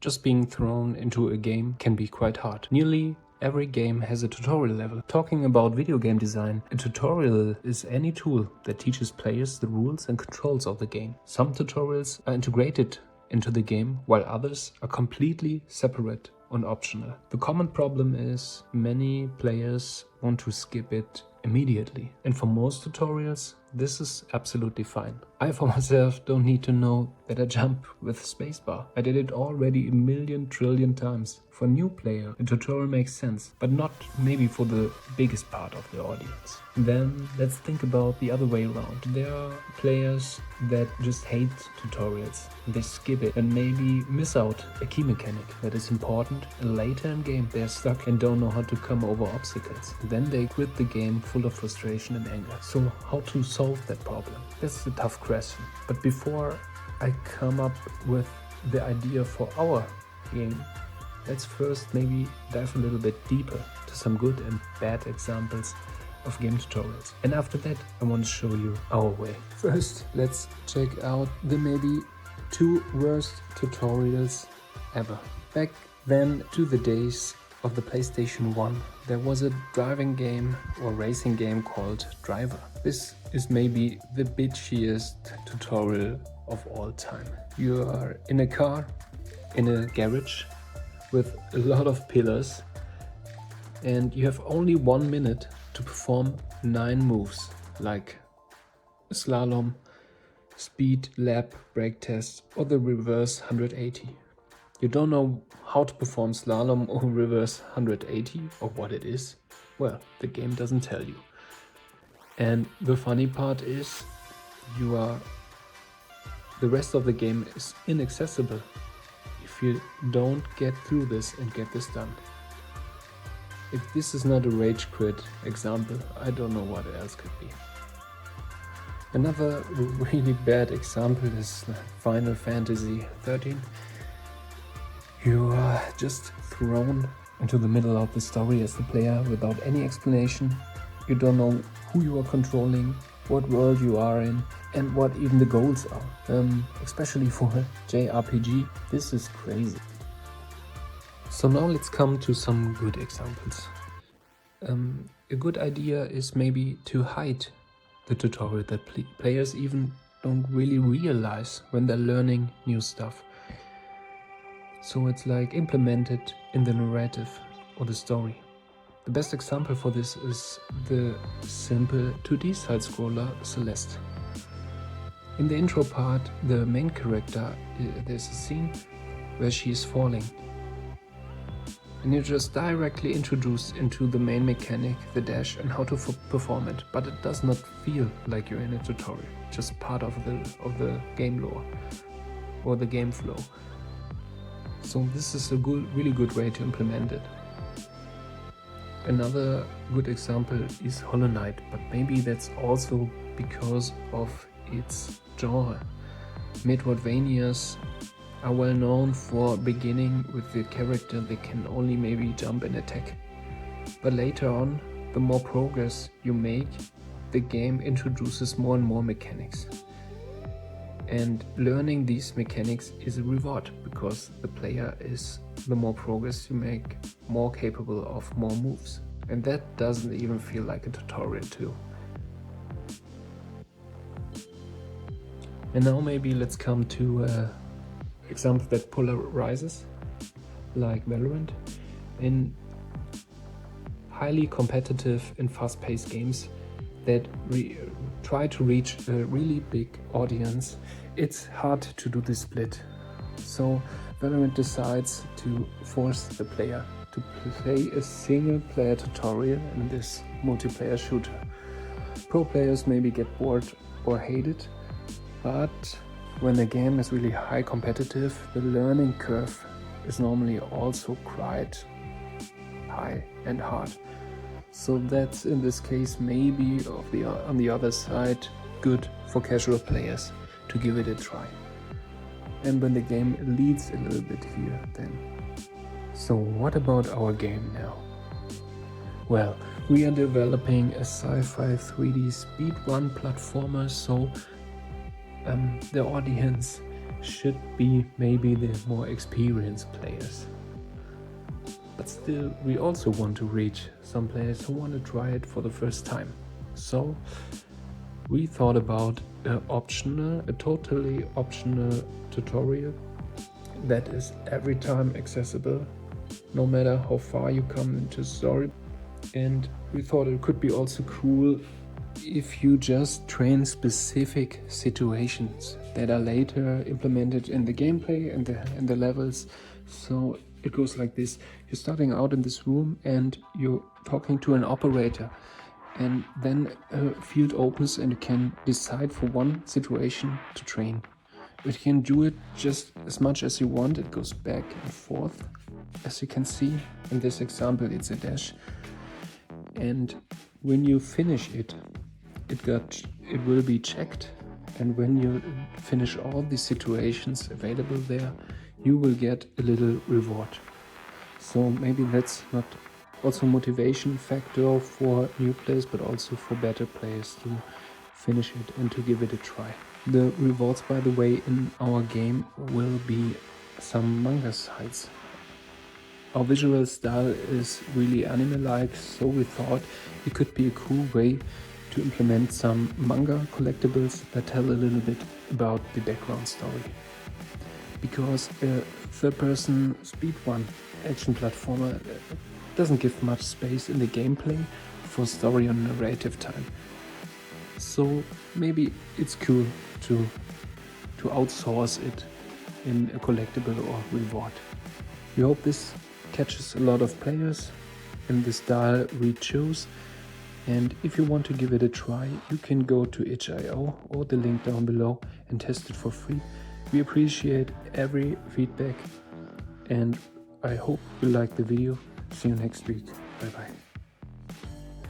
Just being thrown into a game can be quite hard. Nearly every game has a tutorial level. Talking about video game design, a tutorial is any tool that teaches players the rules and controls of the game. Some tutorials are integrated into the game, while others are completely separate and optional. The common problem is many players want to skip it immediately, and for most tutorials this is absolutely fine. I for myself don't need to know that I jump with spacebar. I did it already a million trillion times. For a new player, a tutorial makes sense, but not maybe for the biggest part of the audience. Then let's think about the other way around. There are players that just hate tutorials. They skip it and maybe miss out a key mechanic that is important, and later in game they're stuck and don't know how to come over obstacles. Then they quit the game full of frustration and anger. So how to solve that problem? This is a tough question. But before I come up with the idea for our game, let's first maybe dive a little bit deeper to some good and bad examples of game tutorials. And after that, I want to show you our way. First, let's check out the maybe 2 worst tutorials ever. Back then, to the days of the PlayStation 1, there was a driving game or racing game called Driver. This is maybe the bitchiest tutorial of all time. You are in a car, in a garage, with a lot of pillars, and you have only 1 minute to perform 9 moves, like slalom, speed, lap, brake test, or the reverse 180. You don't know how to perform slalom or reverse 180 or what it is? Well, the game doesn't tell you. And the funny part is, the rest of the game is inaccessible if you don't get through this and get this done. If this is not a rage quit example, I don't know what else could be. Another really bad example is Final Fantasy 13. You are just thrown into the middle of the story as the player without any explanation. You don't know who you are controlling, what world you are in, and what even the goals are. Especially for a JRPG, this is crazy. So now let's come to some good examples. A good idea is maybe to hide the tutorial that players even don't really realize when they're learning new stuff. So it's like implemented in the narrative or the story. The best example for this is the simple 2D side-scroller Celeste. In the intro part, the main character, there's a scene where she is falling. And you're just directly introduced into the main mechanic, the dash, and how to perform it. But it does not feel like you're in a tutorial, just part of the game lore or the game flow. So this is a really good way to implement it. Another good example is Hollow Knight, but maybe that's also because of its genre. Metroidvanias are well known for beginning with the character that can only maybe jump and attack. But later on, the more progress you make, the game introduces more and more mechanics. And learning these mechanics is a reward, because the player is, the more progress you make, more capable of more moves. And that doesn't even feel like a tutorial too. And now maybe let's come to example that polarizes, like Valorant. In highly competitive and fast-paced games that try to reach a really big audience, it's hard to do this split. So Valorant decides to force the player to play a single player tutorial in this multiplayer shooter. Pro players maybe get bored or hate it, but when the game is really high competitive, the learning curve is normally also quite high and hard. So that's in this case maybe on the other side good for casual players to give it a try. And when the game leads a little bit here then. So what about our game now? Well, we are developing a sci-fi 3D speedrun platformer, so the audience should be maybe the more experienced players. But still, we also want to reach some players who want to try it for the first time. So we thought about a totally optional tutorial that is every time accessible, no matter how far you come into the story. And we thought it could be also cool if you just train specific situations that are later implemented in the gameplay and the levels. So it goes like this: you're starting out in this room and you're talking to an operator, and then a field opens and you can decide for one situation to train. You can do it just as much as you want. It goes back and forth. As you can see in this example, it's a dash. And when you finish it, it will be checked. And when you finish all the situations available there, you will get a little reward. So maybe that's not also a motivation factor for new players, but also for better players to finish it and to give it a try. The rewards, by the way, in our game will be some manga sites. Our visual style is really anime-like, so we thought it could be a cool way to implement some manga collectibles that tell a little bit about the background story. Because a third-person speedrun action platformer doesn't give much space in the gameplay for story and narrative time. So maybe it's cool to outsource it in a collectible or reward. We hope this catches a lot of players in the style we choose. And if you want to give it a try, you can go to itch.io or the link down below and test it for free. We appreciate every feedback, and I hope you liked the video. See you next week. Bye bye.